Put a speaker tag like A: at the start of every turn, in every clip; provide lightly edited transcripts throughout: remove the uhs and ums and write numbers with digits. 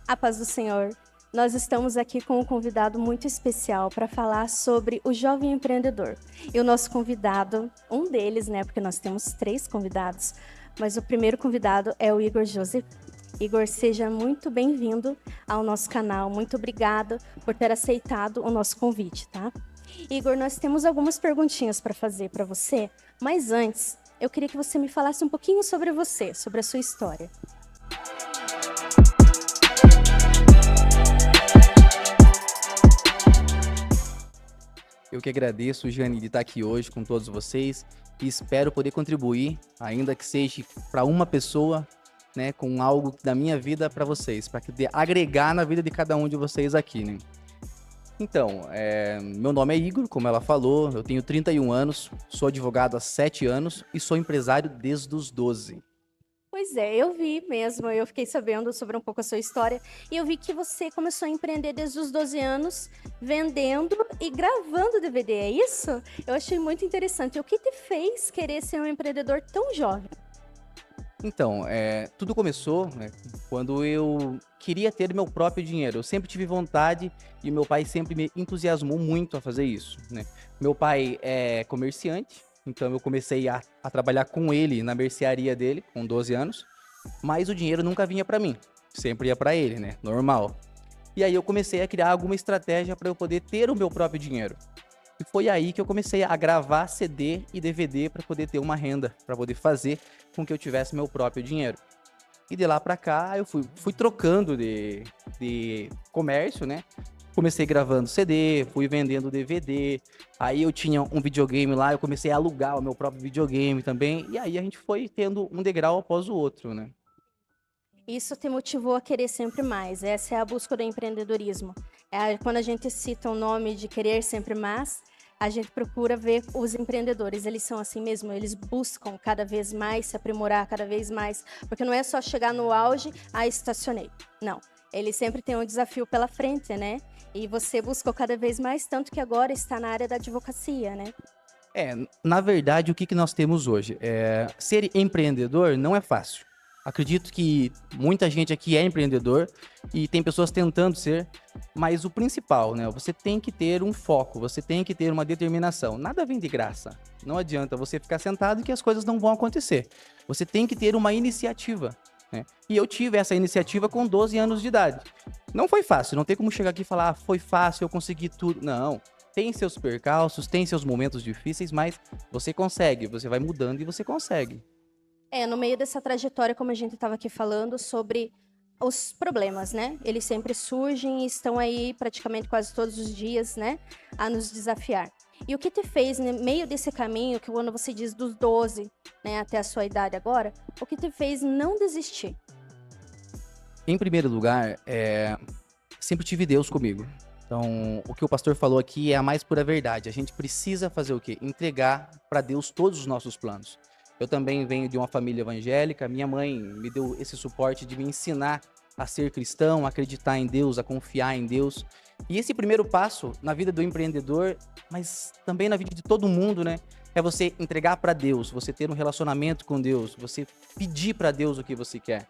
A: A paz do Senhor. Nós estamos aqui com um convidado muito especial para falar sobre o jovem empreendedor. E o nosso convidado, um deles, né, porque nós temos 3 convidados, mas o primeiro convidado é o Igor Joseph. Igor, seja muito bem-vindo ao nosso canal. Muito obrigada por ter aceitado o nosso convite, tá? Igor, nós temos algumas perguntinhas para fazer para você, mas antes, eu queria que você me falasse um pouquinho sobre você, sobre a sua história.
B: Eu que agradeço, Jane, de estar aqui hoje com todos vocês e espero poder contribuir, ainda que seja para uma pessoa, né, com algo da minha vida para vocês, para agregar na vida de cada um de vocês aqui, né? Então, meu nome é Igor, como ela falou, eu tenho 31 anos, sou advogado há 7 anos e sou empresário desde os 12.
A: Pois é, eu vi mesmo, eu fiquei sabendo sobre um pouco a sua história e eu vi que você começou a empreender desde os 12 anos, vendendo e gravando DVD, é isso? Eu achei muito interessante. O que te fez querer ser um empreendedor tão jovem?
B: Então, tudo começou, né, quando eu queria ter meu próprio dinheiro. Eu sempre tive vontade e meu pai sempre me entusiasmou muito a fazer isso, né. Meu pai é comerciante, então eu comecei a trabalhar com ele na mercearia dele, com 12 anos, mas o dinheiro nunca vinha para mim, sempre ia para ele, né, normal. E aí eu comecei a criar alguma estratégia para eu poder ter o meu próprio dinheiro. E foi aí que eu comecei a gravar CD e DVD para poder ter uma renda, para poder fazer com que eu tivesse meu próprio dinheiro. E de lá para cá eu fui trocando de comércio, né? Comecei gravando CD, fui vendendo DVD. Aí eu tinha um videogame lá, eu comecei a alugar o meu próprio videogame também. E aí a gente foi tendo um degrau após o outro, né?
A: Isso te motivou a querer sempre mais. Essa é a busca do empreendedorismo. Quando a gente cita o nome de querer sempre mais, a gente procura ver os empreendedores. Eles são assim mesmo, eles buscam cada vez mais se aprimorar, cada vez mais. Porque não é só chegar no auge, estacionei. Não. Eles sempre têm um desafio pela frente, né? E você buscou cada vez mais, tanto que agora está na área da advocacia, né?
B: Na verdade, o que que nós temos hoje? Ser empreendedor não é fácil. Acredito que muita gente aqui é empreendedor e tem pessoas tentando ser, mas o principal, né? Você tem que ter um foco, você tem que ter uma determinação. Nada vem de graça. Não adianta você ficar sentado que as coisas não vão acontecer. Você tem que ter uma iniciativa, né? E eu tive essa iniciativa com 12 anos de idade. Não foi fácil, não tem como chegar aqui e falar, foi fácil, eu consegui tudo. Não. Tem seus percalços, tem seus momentos difíceis, mas você consegue, você vai mudando e você consegue.
A: No meio dessa trajetória, como a gente estava aqui falando, sobre os problemas, né? Eles sempre surgem e estão aí praticamente quase todos os dias, né? A nos desafiar. E o que te fez, no meio desse caminho, que quando você diz dos 12, né, até a sua idade agora, o que te fez não desistir?
B: Em primeiro lugar, sempre tive Deus comigo. Então, o que o pastor falou aqui é a mais pura verdade. A gente precisa fazer o quê? Entregar para Deus todos os nossos planos. Eu também venho de uma família evangélica. Minha mãe me deu esse suporte de me ensinar a ser cristão, a acreditar em Deus, a confiar em Deus. E esse primeiro passo na vida do empreendedor, mas também na vida de todo mundo, né? É você entregar para Deus, você ter um relacionamento com Deus, você pedir para Deus o que você quer.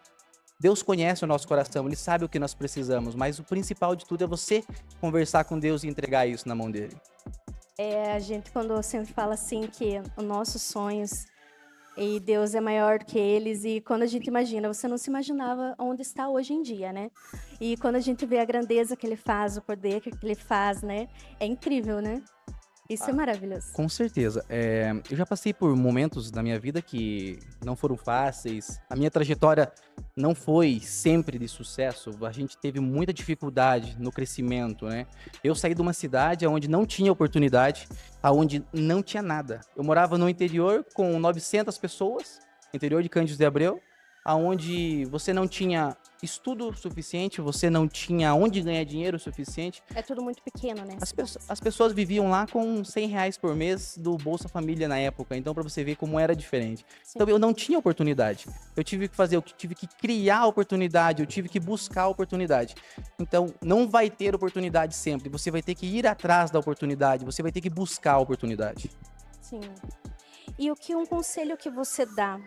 B: Deus conhece o nosso coração, Ele sabe o que nós precisamos, mas o principal de tudo é você conversar com Deus e entregar isso na mão dele.
A: A gente, quando sempre fala assim, que os nossos sonhos e Deus é maior que eles, e quando a gente imagina, você não se imaginava onde está hoje em dia, né? E quando a gente vê a grandeza que ele faz, o poder que ele faz, né? É incrível, né? Isso é maravilhoso.
B: Com certeza. Eu já passei por momentos na minha vida que não foram fáceis. A minha trajetória não foi sempre de sucesso. A gente teve muita dificuldade no crescimento, né? Eu saí de uma cidade onde não tinha oportunidade, aonde não tinha nada. Eu morava no interior com 900 pessoas, interior de Cândido de Abreu, aonde você não tinha estudo suficiente, você não tinha onde ganhar dinheiro suficiente.
A: É tudo muito pequeno, né?
B: As pessoas viviam lá com R$ 100 por mês do Bolsa Família na época, então para você ver como era diferente.
A: Sim.
B: Então eu não tinha oportunidade. Eu tive que criar a oportunidade, eu tive que buscar a oportunidade. Então não vai ter oportunidade sempre, você vai ter que ir atrás da oportunidade, você vai ter que buscar a oportunidade.
A: Sim. E um conselho que você dá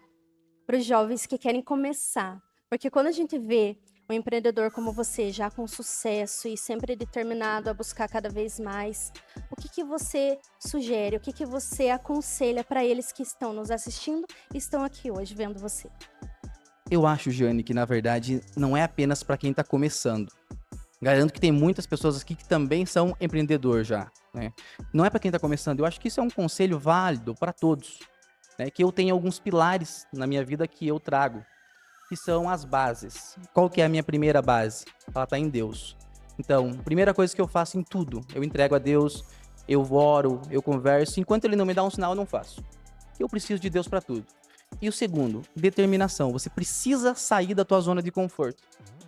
A: para os jovens que querem começar? Porque quando a gente vê um empreendedor como você, já com sucesso e sempre determinado a buscar cada vez mais, o que que você sugere, o que que você aconselha para eles que estão nos assistindo e estão aqui hoje vendo você?
B: Eu acho, Jane, que na verdade não é apenas para quem está começando. Garanto que tem muitas pessoas aqui que também são empreendedor já, né? Não é para quem está começando. Eu acho que isso é um conselho válido para todos, né? Que eu tenho alguns pilares na minha vida que eu trago, que são as bases. Qual que é a minha primeira base? Ela está em Deus. Então, primeira coisa que eu faço em tudo, eu entrego a Deus, eu oro, eu converso. Enquanto Ele não me dá um sinal, eu não faço. Eu preciso de Deus para tudo. E o segundo, determinação. Você precisa sair da tua zona de conforto.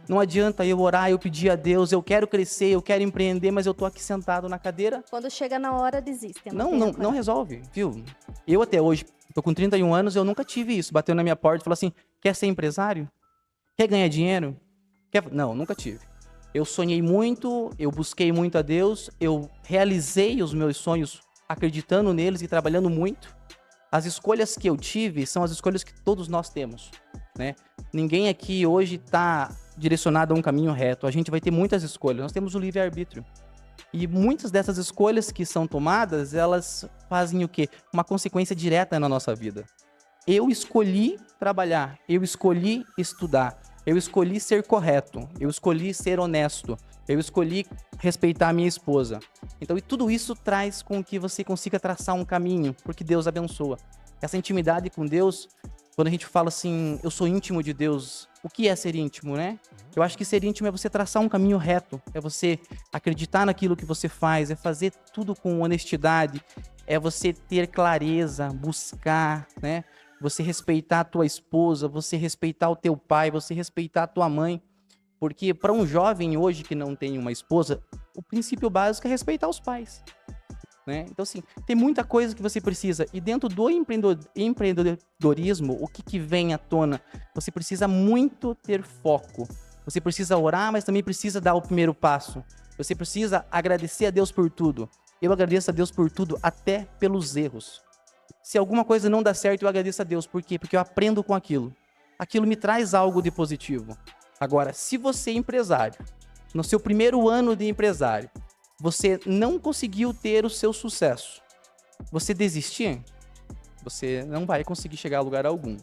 B: Não adianta eu orar, eu pedir a Deus, eu quero crescer, eu quero empreender, mas eu tô aqui sentado na cadeira.
A: Quando chega na hora, desistem, não
B: Não,
A: tem
B: não, não resolve, viu? Eu até hoje, tô com 31 anos, eu nunca tive isso. Bateu na minha porta e falou assim, quer ser empresário? Quer ganhar dinheiro? Não, nunca tive. Eu sonhei muito, eu busquei muito a Deus, eu realizei os meus sonhos acreditando neles e trabalhando muito. As escolhas que eu tive são as escolhas que todos nós temos, né? Ninguém aqui hoje está direcionado a um caminho reto. A gente vai ter muitas escolhas. Nós temos o livre-arbítrio. E muitas dessas escolhas que são tomadas, elas fazem o quê? Uma consequência direta na nossa vida. Eu escolhi trabalhar, eu escolhi estudar, eu escolhi ser correto, eu escolhi ser honesto, eu escolhi respeitar a minha esposa. Então, e tudo isso traz com que você consiga traçar um caminho, porque Deus abençoa. Essa intimidade com Deus, quando a gente fala assim, eu sou íntimo de Deus, o que é ser íntimo, né? Eu acho que ser íntimo é você traçar um caminho reto, é você acreditar naquilo que você faz, é fazer tudo com honestidade, é você ter clareza, buscar, né? Você respeitar a tua esposa, você respeitar o teu pai, você respeitar a tua mãe. Porque para um jovem hoje que não tem uma esposa, o princípio básico é respeitar os pais, né? Então, assim, tem muita coisa que você precisa. E dentro do empreendedorismo, o que vem à tona? Você precisa muito ter foco. Você precisa orar, mas também precisa dar o primeiro passo. Você precisa agradecer a Deus por tudo. Eu agradeço a Deus por tudo, até pelos erros. Se alguma coisa não dá certo, eu agradeço a Deus. Por quê? Porque eu aprendo com aquilo. Aquilo me traz algo de positivo. Agora, se você é empresário, no seu primeiro ano de empresário, você não conseguiu ter o seu sucesso, você desistir, você não vai conseguir chegar a lugar algum.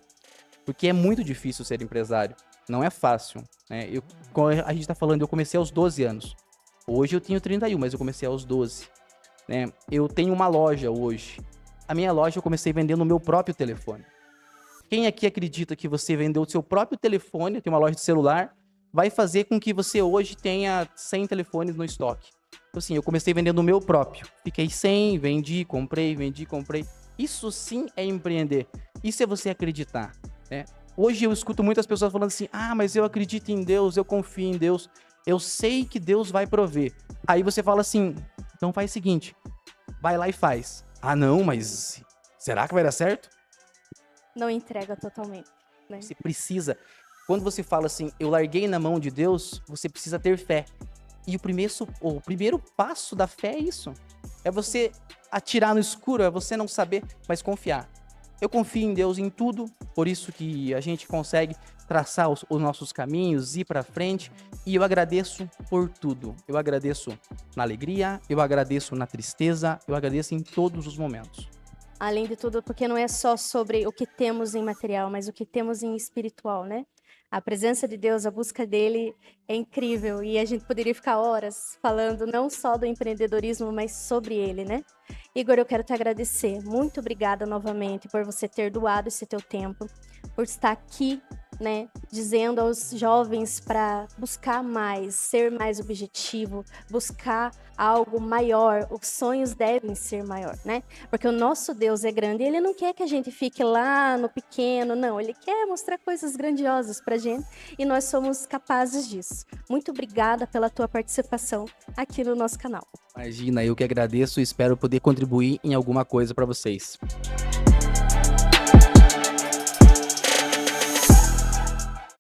B: Porque é muito difícil ser empresário, não é fácil, né? Como a gente está falando, eu comecei aos 12 anos. Hoje eu tenho 31, mas eu comecei aos 12. Né? Eu tenho uma loja hoje. A minha loja eu comecei vendendo o meu próprio telefone. Quem aqui acredita que você vendeu o seu próprio telefone, tem uma loja de celular, vai fazer com que você hoje tenha 100 telefones no estoque? Então, assim, eu comecei vendendo o meu próprio. Fiquei 100, vendi, comprei. Isso sim é empreender. Isso é você acreditar, né? Hoje eu escuto muitas pessoas falando assim, mas eu acredito em Deus, eu confio em Deus, eu sei que Deus vai prover. Aí você fala assim, então faz o seguinte, vai lá e faz. Não, mas será que vai dar certo?
A: Não entrega totalmente, né?
B: Você precisa. Quando você fala assim, eu larguei na mão de Deus, você precisa ter fé. E o primeiro passo da fé é isso. É você atirar no escuro, é você não saber, mas confiar. Eu confio em Deus em tudo, por isso que a gente consegue traçar os nossos caminhos, ir para frente. E eu agradeço por tudo. Eu agradeço na alegria, eu agradeço na tristeza, eu agradeço em todos os momentos.
A: Além de tudo, porque não é só sobre o que temos em material, mas o que temos em espiritual, né? A presença de Deus, a busca dele é incrível e a gente poderia ficar horas falando não só do empreendedorismo, mas sobre ele, né? Igor, eu quero te agradecer. Muito obrigada novamente por você ter doado esse teu tempo, por estar aqui, né, dizendo aos jovens para buscar mais, ser mais objetivo, buscar algo maior. Os sonhos devem ser maior, né? Porque o nosso Deus é grande e ele não quer que a gente fique lá no pequeno, não. Ele quer mostrar coisas grandiosas pra gente e nós somos capazes disso. Muito obrigada pela tua participação aqui no nosso canal.
B: Imagina, eu que agradeço e espero poder contribuir em alguma coisa para vocês.